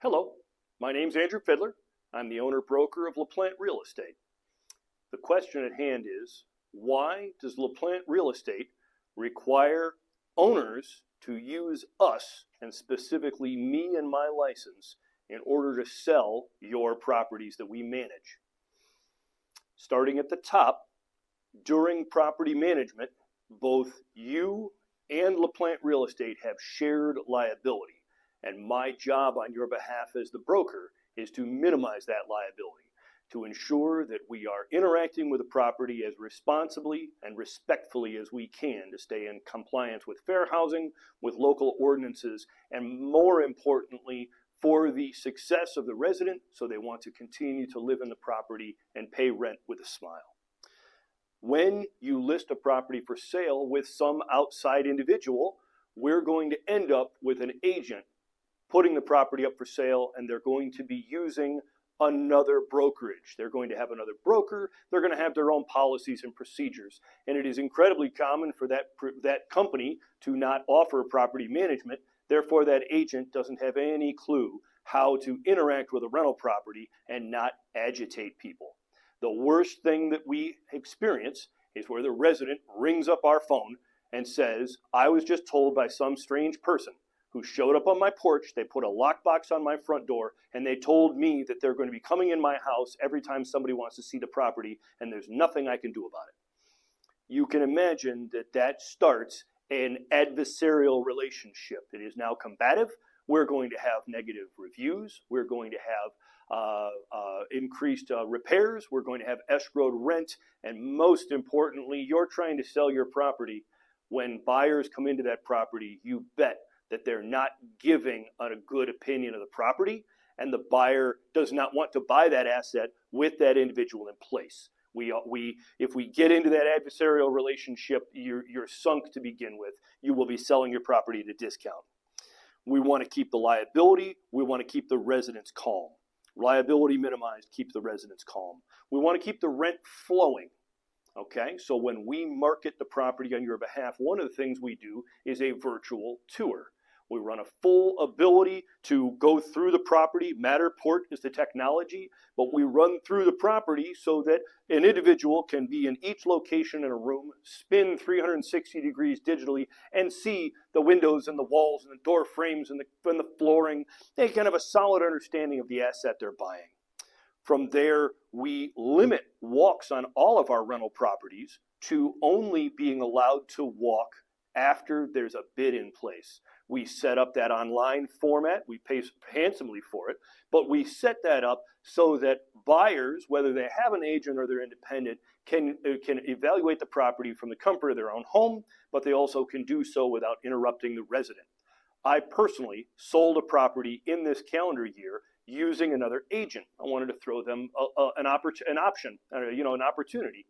Hello, my name's Andrew Fiddler. I'm the owner-broker of LaPlante Real Estate. The question at hand is, why does LaPlante Real Estate require owners to use us, and specifically me and my license, in order to sell your properties that we manage? Starting at the top, during property management, both you and LaPlante Real Estate have shared liability. And my job on your behalf as the broker is to minimize that liability, to ensure that we are interacting with the property as responsibly and respectfully as we can to stay in compliance with fair housing, with local ordinances, and more importantly, for the success of the resident, so they want to continue to live in the property and pay rent with a smile. When you list a property for sale with some outside individual, we're going to end up with an agent putting the property up for sale, and they're going to be using another brokerage. They're going to have another broker. They're going to have their own policies and procedures. And it is incredibly common for that company to not offer property management. Therefore, that agent doesn't have any clue how to interact with a rental property and not agitate people. The worst thing that we experience is where the resident rings up our phone and says, I was just told by some strange person who showed up on my porch, they put a lockbox on my front door, and they told me that they're going to be coming in my house every time somebody wants to see the property, and there's nothing I can do about it. You can imagine that that starts an adversarial relationship. It is now combative. We're going to have negative reviews. We're going to have increased repairs. We're going to have escrowed rent. And most importantly, you're trying to sell your property. When buyers come into that property, you bet that they're not giving a good opinion of the property, and the buyer does not want to buy that asset with that individual in place. If we get into that adversarial relationship, you're sunk to begin with. You will be selling your property at a discount. We want to keep the liability. We want to keep the residents calm. Liability minimized, keep the residents calm. We want to keep the rent flowing. Okay, so when we market the property on your behalf, one of the things we do is a virtual tour. We run a full ability to go through the property. Matterport is the technology, but we run through the property so that an individual can be in each location in a room, spin 360 degrees digitally, and see the windows and the walls and the door frames and the flooring. They can have a solid understanding of the asset they're buying. From there, we limit walks on all of our rental properties to only being allowed to walk after there's a bid in place. We set up that online format. We pay handsomely for it, but we set that up so that buyers, whether they have an agent or they're independent, can evaluate the property from the comfort of their own home, but they also can do so without interrupting the resident. I personally sold a property in this calendar year using another agent. I wanted to throw them an opportunity.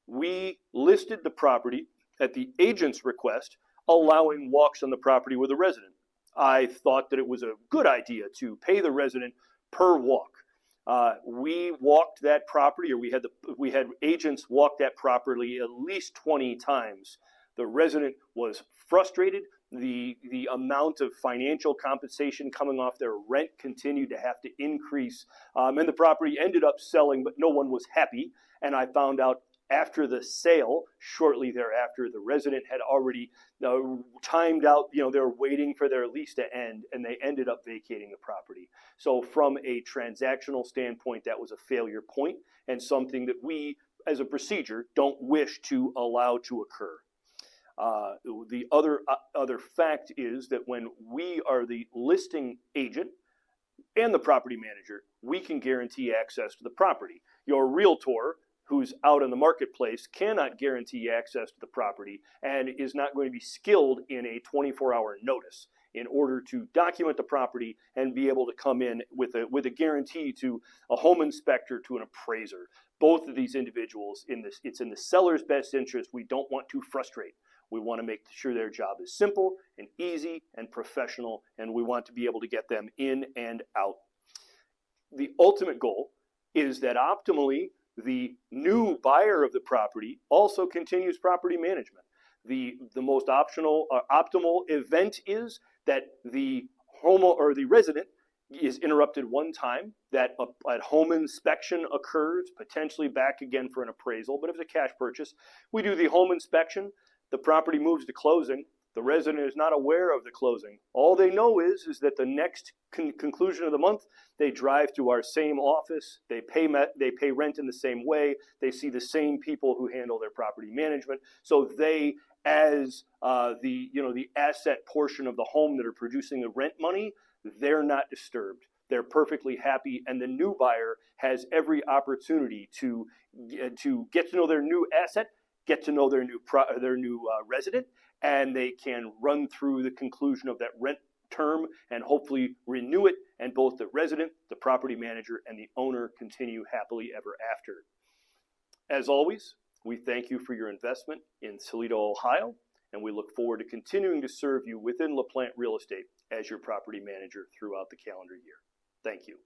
We listed the property at the agent's request, allowing walks on the property with a resident. I thought that it was a good idea to pay the resident per walk. We walked that property, or we had agents walk that property at least 20 times. The resident was frustrated. The amount of financial compensation coming off their rent continued to have to increase, and the property ended up selling, but no one was happy. And I found out after the sale, shortly thereafter, the resident had already timed out, they were waiting for their lease to end, and they ended up vacating the property. So from a transactional standpoint, that was a failure point, and something that we, as a procedure, don't wish to allow to occur. The other fact is that when we are the listing agent and the property manager, we can guarantee access to the property. Your realtor, who's out in the marketplace, cannot guarantee access to the property and is not going to be skilled in a 24-hour notice in order to document the property and be able to come in with a guarantee to a home inspector, to an appraiser. Both of these individuals, it's in the seller's best interest. We don't want to frustrate. We want to make sure their job is simple and easy and professional, and we want to be able to get them in and out. The ultimate goal is that optimally, the new buyer of the property also continues property management. The most optimal event is that the resident is interrupted one time, that a home inspection occurs, potentially back again for an appraisal, but if it's a cash purchase, we do the home inspection, the property moves to closing, the resident is not aware of the closing. All they know is that the next conclusion of the month, they drive to our same office, they pay rent in the same way, they see the same people who handle their property management, so they, as the asset portion of the home that are producing the rent money, they're not disturbed. They're perfectly happy, and the new buyer has every opportunity to get to know their new asset, get to know their new resident, and they can run through the conclusion of that rent term and hopefully renew it, and both the resident, the property manager, and the owner continue happily ever after. As always, we thank you for your investment in Toledo, Ohio, and we look forward to continuing to serve you within LaPlante Real Estate as your property manager throughout the calendar year. Thank you.